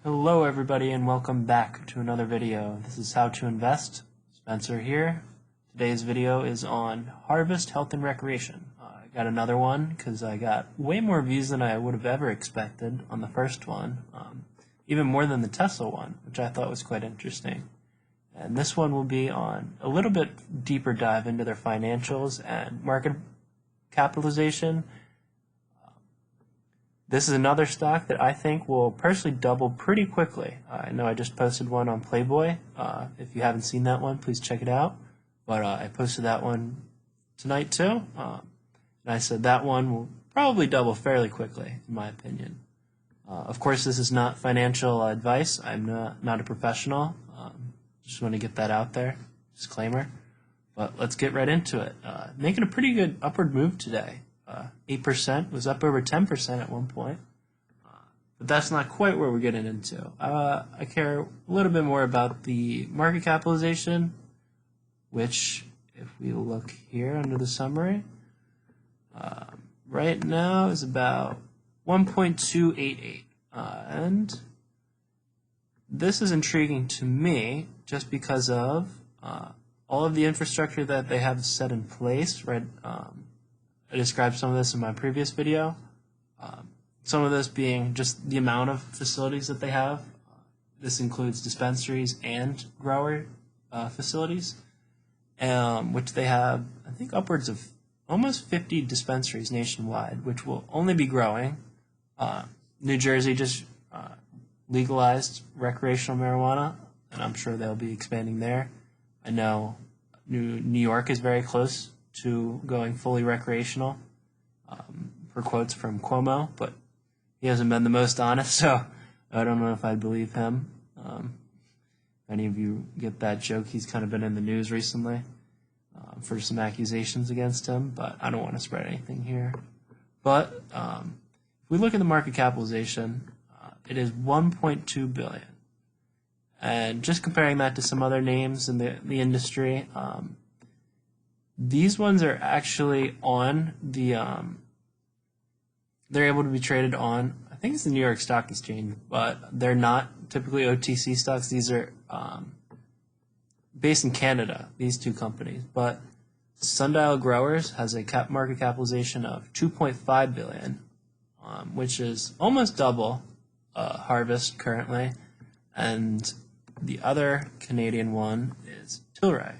Hello everybody and welcome back to another video. This is How to Invest. Spencer here. Today's video is on Harvest Health and Recreation. I got another one because I got way more views than I would have ever expected on the first one. Even more than the Tesla one, which I thought was quite interesting. And this one will be on a little bit deeper dive into their financials and market capitalization. This is another stock that I think will personally double pretty quickly. I know I just posted one on Playboy. If you haven't seen that one, please check it out. But I posted that one tonight too. And I said that one will probably double fairly quickly, in my opinion. Of course, this is not financial advice. I'm not a professional. Just want to get that out there. Disclaimer. But let's get right into it. Making a pretty good upward move today. 8%, was up over 10% at one point. But that's not quite where we're getting into. I care a little bit more about the market capitalization, which, if we look here under the summary, right now is about 1.288. And this is intriguing to me just because of all of the infrastructure that they have set in place, right? I described some of this in my previous video. Some of this being just the amount of facilities that they have. This includes dispensaries and grower facilities, which they have, I think, upwards of almost 50 dispensaries nationwide, which will only be growing. New Jersey just legalized recreational marijuana, and I'm sure they'll be expanding there. I know New York is very close to going fully recreational, per quotes from Cuomo, but he hasn't been the most honest, so I don't know if I'd believe him. If any of you get that joke, he's kind of been in the news recently for some accusations against him, but I don't want to spread anything here. But if we look at the market capitalization, it is $1.2 billion. And just comparing that to some other names in the industry, these ones are actually on the, they're able to be traded on, I think it's the New York Stock Exchange, but they're not typically OTC stocks. These are based in Canada, these two companies. But Sundial Growers has a market capitalization of $2.5 billion, which is almost double Harvest currently. And the other Canadian one is Tilray.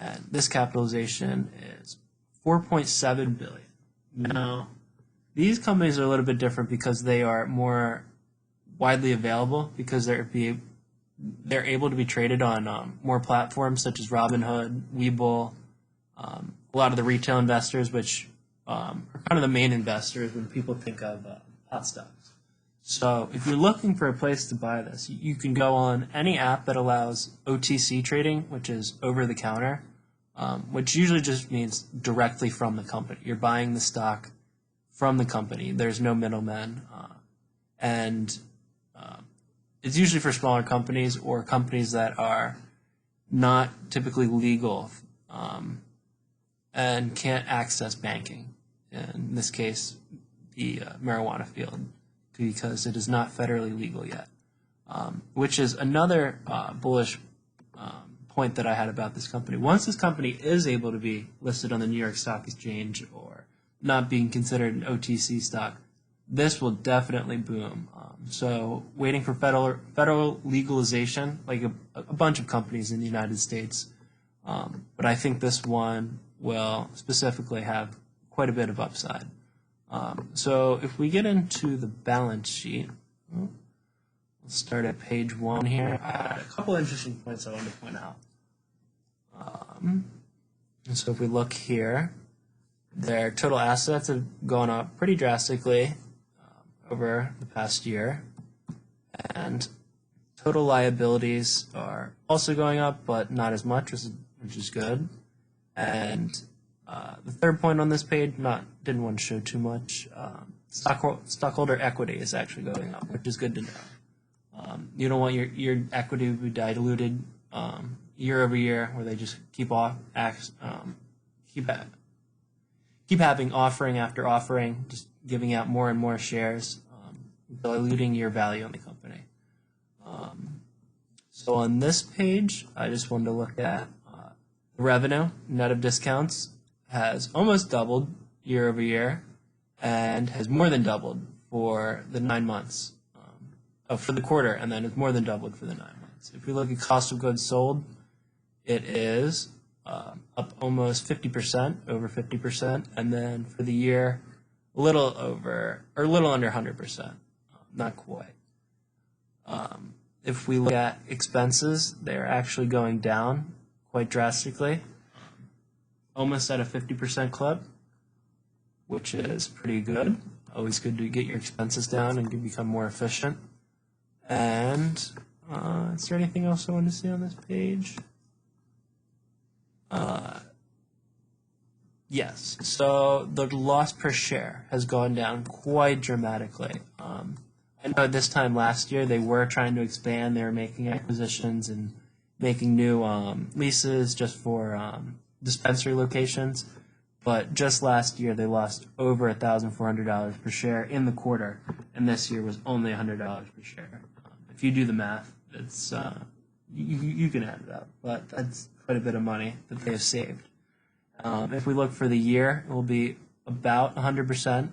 And this capitalization is $4.7 billion. Now, these companies are a little bit different because they are more widely available because they're able to be traded on more platforms such as Robinhood, Webull, a lot of the retail investors, which are kind of the main investors when people think of hot stocks. So if you're looking for a place to buy this, you can go on any app that allows OTC trading, which is over the counter. Which usually just means directly from the company. You're buying the stock from the company. There's no middlemen. And it's usually for smaller companies or companies that are not typically legal and can't access banking. In this case, the marijuana field, because it is not federally legal yet, which is another bullish point that I had about this company. Once this company is able to be listed on the New York Stock Exchange or not being considered an OTC stock, this will definitely boom. So waiting for federal legalization, like a bunch of companies in the United States, but I think this one will specifically have quite a bit of upside. So if we get into the balance sheet, let's start at page 1 here. I had a couple interesting points I wanted to point out. And so if we look here, their total assets have gone up pretty drastically over the past year. And total liabilities are also going up, but not as much, which is good. And the third point on this page, didn't want to show too much. Stockholder equity is actually going up, which is good to know. You don't want your equity to be diluted year over year, where they just keep having offering after offering, just giving out more and more shares, diluting your value in the company. So on this page, I just wanted to look at revenue, net of discounts, has almost doubled year over year and has more than doubled for the 9 months, for the quarter, and then it's more than doubled for the 9 months. If we look at cost of goods sold, it is up almost 50%, over 50%, and then for the year, a little over, or a little under 100%, not quite. If we look at expenses, they're actually going down quite drastically, almost at a 50% clip, which is pretty good. Always good to get your expenses down and become more efficient. And is there anything else I want to see on this page? Yes, so the loss per share has gone down quite dramatically. I know this time last year they were trying to expand. They were making acquisitions and making new leases just for dispensary locations. But just last year they lost over $1,400 per share in the quarter, and this year was only $100 per share. If you do the math, it's you can add it up, but that's quite a bit of money that they have saved. If we look for the year, it will be about 100%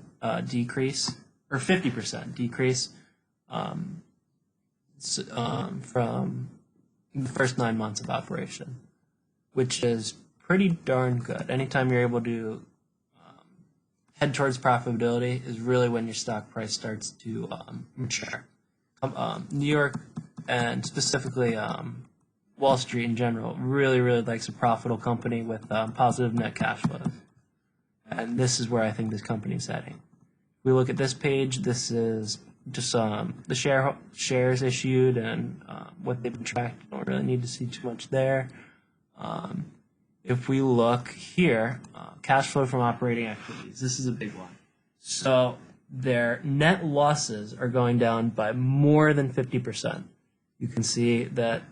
decrease, or 50% decrease from the first 9 months of operation, which is pretty darn good. Anytime you're able to head towards profitability is really when your stock price starts to mature. New York, and specifically Wall Street in general, really likes a profitable company with positive net cash flows. And this is where I think this company is heading. If we look at this page, this is just the shares issued and what they've been tracked. Don't really need to see too much there. If we look here, cash flow from operating activities, this is a big one. So their net losses are going down by more than 50%. You can see that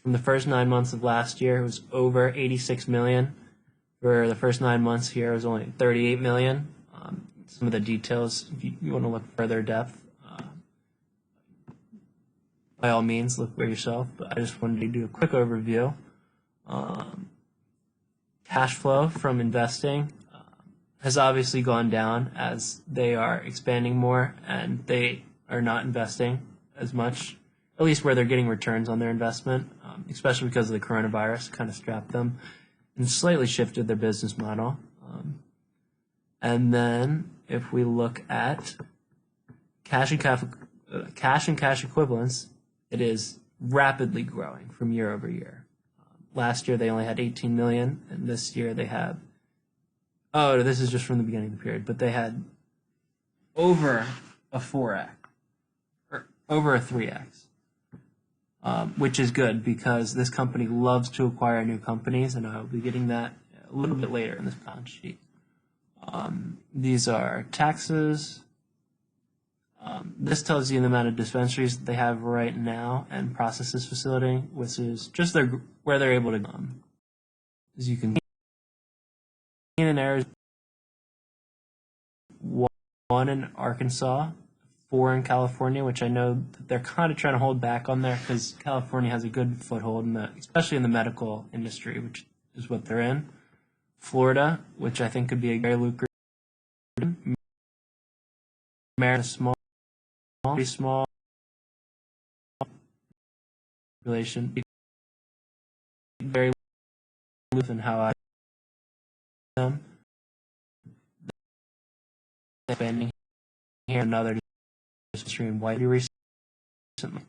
from the first 9 months of last year, it was over 86 million. For the first 9 months here, it was only 38 million. Some of the details, if you want to look further depth, by all means, look for yourself. But I just wanted to do a quick overview. Cash flow from investing has obviously gone down as they are expanding more and they are not investing as much, at least where they're getting returns on their investment, especially because of the coronavirus, kind of strapped them and slightly shifted their business model. And then if we look at cash and cash equivalents, it is rapidly growing from year over year. Last year they only had 18 million, and this year they have, oh, this is just from the beginning of the period, but they had over a 4x, or over a 3x, which is good because this company loves to acquire new companies, and I'll be getting that a little bit later in this balance sheet. These are taxes. This tells you the amount of dispensaries that they have right now and processes facility, which is just where they're able to go. As you can see, in Arizona, 1 in Arkansas, 4 in California, which I know that they're kind of trying to hold back on there because California has a good foothold, especially in the medical industry, which is what they're in. Florida, which I think could be a very lucrative. Maryland, pretty small relation, very loose in how I them. Expanding here, another stream widely recently.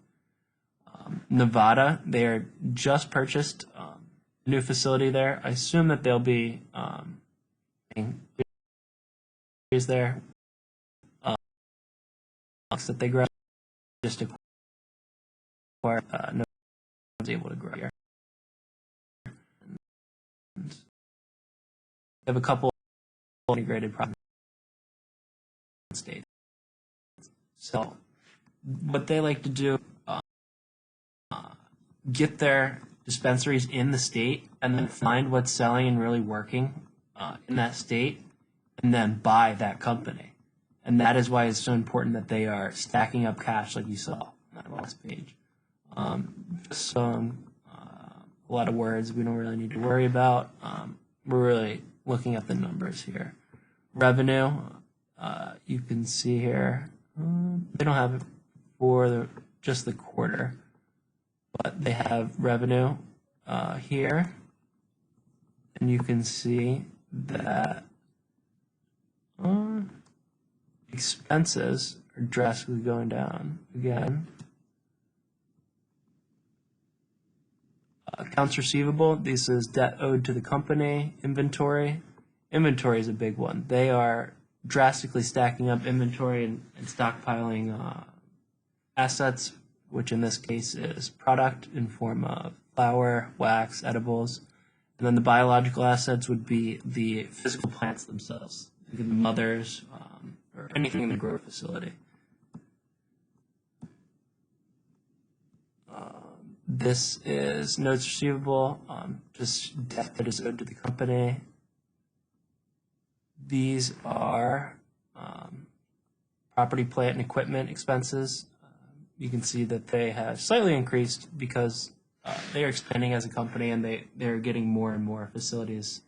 Nevada, they are just purchased a new facility there. I assume that they'll be is there that they grow just to acquire no one's able to grow here. And they have a couple integrated projects in the state. So what they like to do, get their dispensaries in the state and then find what's selling and really working in that state and then buy that company. And that is why it's so important that they are stacking up cash like you saw in that last page. Just some a lot of words we don't really need to worry about. We're really looking at the numbers here. Revenue, you can see here, they don't have it for just the quarter, but they have revenue here, and you can see that expenses are drastically going down again. Accounts receivable, this is debt owed to the company. Inventory is a big one. They are drastically stacking up inventory and stockpiling assets, which in this case is product in form of flour, wax, edibles. And then the biological assets would be the physical plants themselves, like the mothers or anything in the grow facility. This is notes receivable, just debt that is owed to the company. These are property, plant, and equipment expenses. You can see that they have slightly increased because they are expanding as a company, and they're getting more and more facilities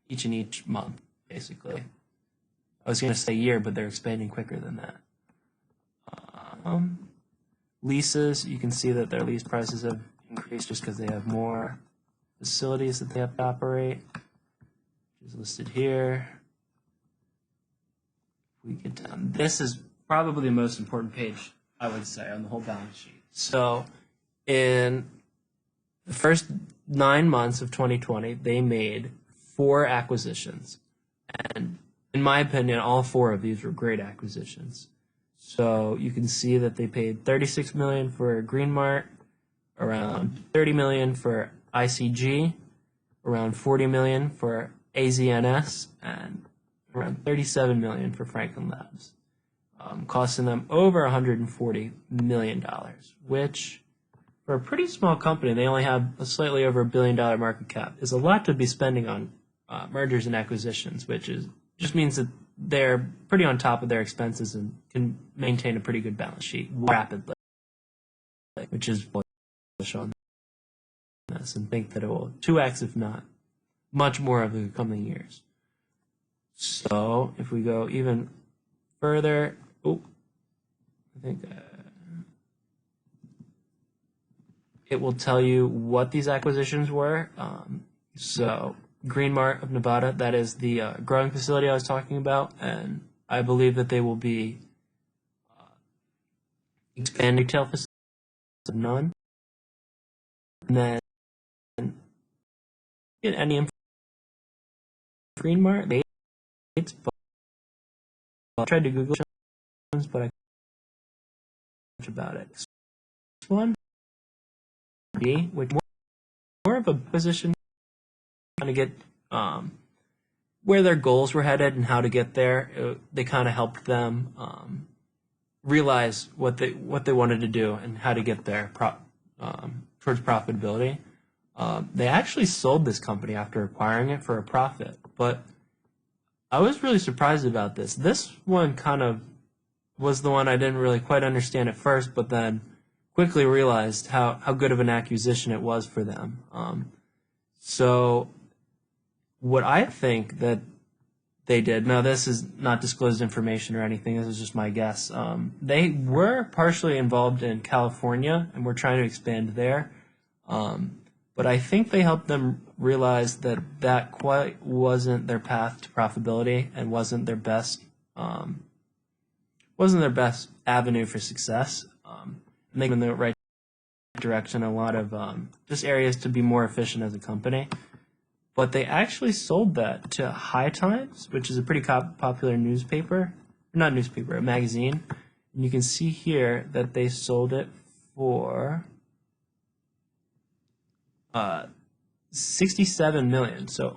each month, basically. I was going to say year, but they're expanding quicker than that. Leases, you can see that their lease prices have increased just because they have more facilities that they have to operate, which is listed here. We get down. This is probably the most important page, I would say, on the whole balance sheet. So in the first 9 months of 2020, they made 4 acquisitions. And in my opinion, all 4 of these were great acquisitions. So you can see that they paid $36 million for Green Mart, around $30 million for ICG, around $40 million for AZNS, and around $37 million for Franklin Labs, costing them over $140 million, which for a pretty small company, they only have a slightly over $1 billion market cap, is a lot to be spending on mergers and acquisitions, which just means that they're pretty on top of their expenses and can maintain a pretty good balance sheet rapidly, which is bullish on this, and think that it will 2x, if not much more, over the coming years. So if we go even further, I think it will tell you what these acquisitions were. So Green Mart of Nevada, that is the growing facility I was talking about, and I believe that they will be expanding retail facilities of none. And then get any info Green Mart, I tried to Google it, but I couldn't much about it. This one, which more of a position trying to get where their goals were headed and how to get there. They kind of helped them realize what they wanted to do and how to get there towards profitability. They actually sold this company after acquiring it for a profit, but I was really surprised about this. This one kind of was the one I didn't really quite understand at first, but then quickly realized how good of an acquisition it was for them. So what I think that they did, now this is not disclosed information or anything, this is just my guess. They were partially involved in California and were trying to expand there. But I think they helped them realize that quite wasn't their path to profitability and wasn't their best avenue for success. And they went in the right direction, a lot of just areas to be more efficient as a company. But they actually sold that to High Times, which is a pretty popular newspaper, not newspaper, a magazine. And you can see here that they sold it for $67 million, so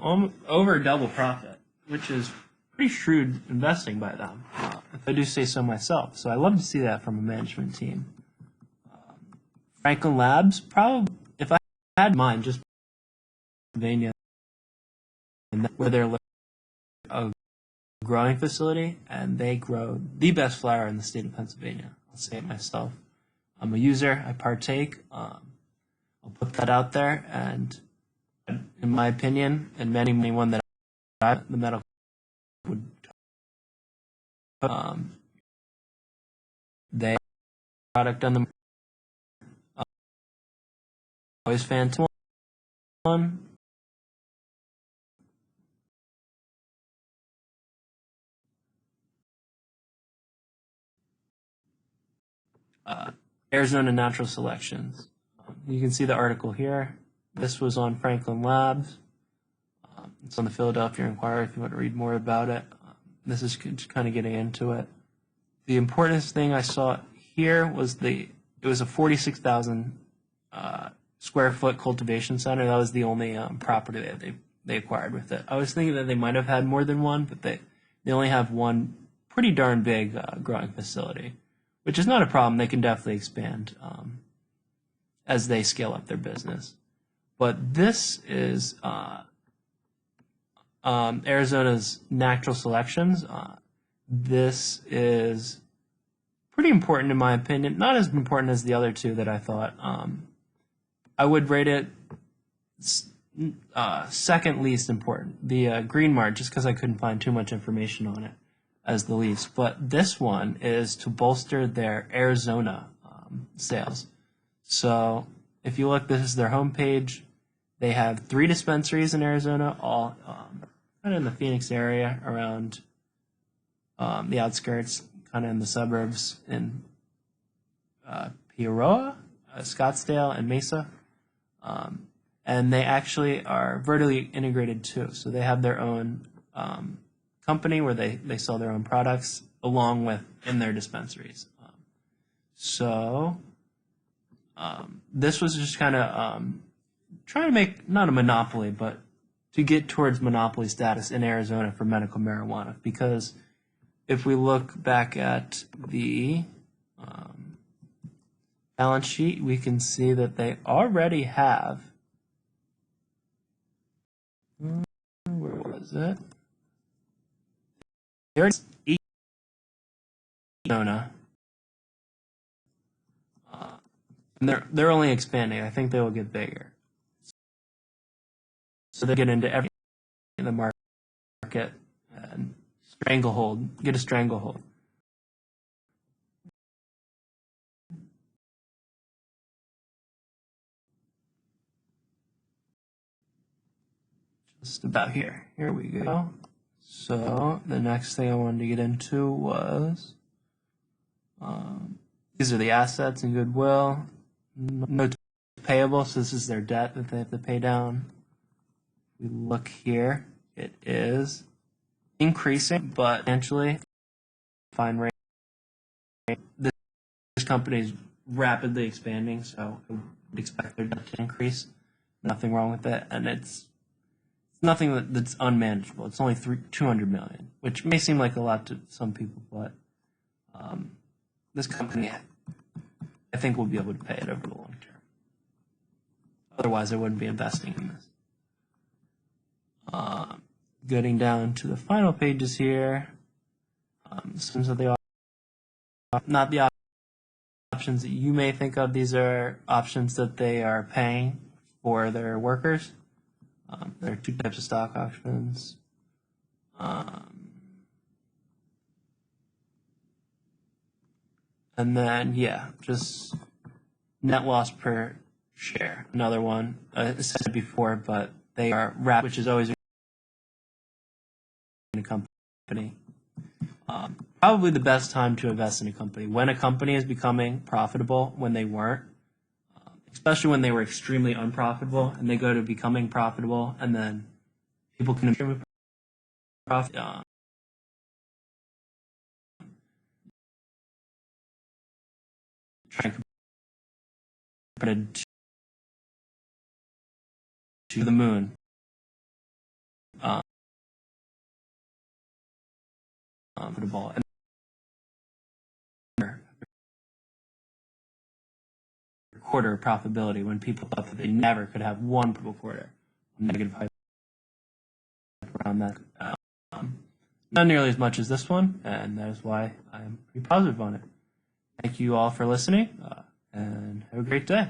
over a double profit, which is pretty shrewd investing by them, if I do say so myself. So I love to see that from a management team. Franklin Labs, probably, if I had mine, just Pennsylvania, where they're a growing facility, and they grow the best flour in the state of Pennsylvania. I'll say it myself. I'm a user. I partake. I'll put that out there. And in my opinion, and anyone that the medical would they product on the always fantastic one. Arizona Natural Selections. You can see the article here. This was on Franklin Labs. It's on the Philadelphia Inquirer if you want to read more about it. This is just kind of getting into it. The important thing I saw here was it was a 46,000 square foot cultivation center. That was the only property that they acquired with it. I was thinking that they might have had more than one, but they only have one pretty darn big growing facility, which is not a problem. They can definitely expand as they scale up their business. But this is Arizona's Natural Selections. This is pretty important in my opinion. Not as important as the other two that I thought. I would rate it second least important. The Green Mart, just because I couldn't find too much information on it, as the least. But this one is to bolster their Arizona sales. So if you look, this is their homepage. They have 3 dispensaries in Arizona, all kind of in the Phoenix area, around the outskirts, kind of in the suburbs in Peoria, Scottsdale, and Mesa. And they actually are vertically integrated too. So they have their own company where they sell their own products along with in their dispensaries. This was just kind of trying to make, not a monopoly, but to get towards monopoly status in Arizona for medical marijuana. Because if we look back at the balance sheet, we can see that they already have, where was it? There's 8 Arizona. And they're only expanding. I think they will get bigger. So they get into everything in the market and get a stranglehold. Just about here. Here we go. So the next thing I wanted to get into was these are the assets and goodwill. No payable, so this is their debt that they have to pay down. We look here, it is increasing, but potentially fine rate. This company is rapidly expanding, so I would expect their debt to increase. Nothing wrong with it, and it's nothing that's unmanageable. It's only $200 million, which may seem like a lot to some people, but this company, I think, will be able to pay it over the long term. Otherwise, I wouldn't be investing in this. Getting down to the final pages here, some of the not the options that you may think of. These are options that they are paying for their workers. There are 2 types of stock options. And then, yeah, just net loss per share. Another one. I said it before, but they are rapid, which is always in a company. Probably the best time to invest in a company. When a company is becoming profitable, when they weren't, especially when they were extremely unprofitable, and they go to becoming profitable, and then people can improve profit. Trying to put it to the moon. Profitable. And quarter of profitability when people thought that they never could have one quarter negative hype around that. Not nearly as much as this one, and that is why I'm pretty positive on it. Thank you all for listening, and have a great day.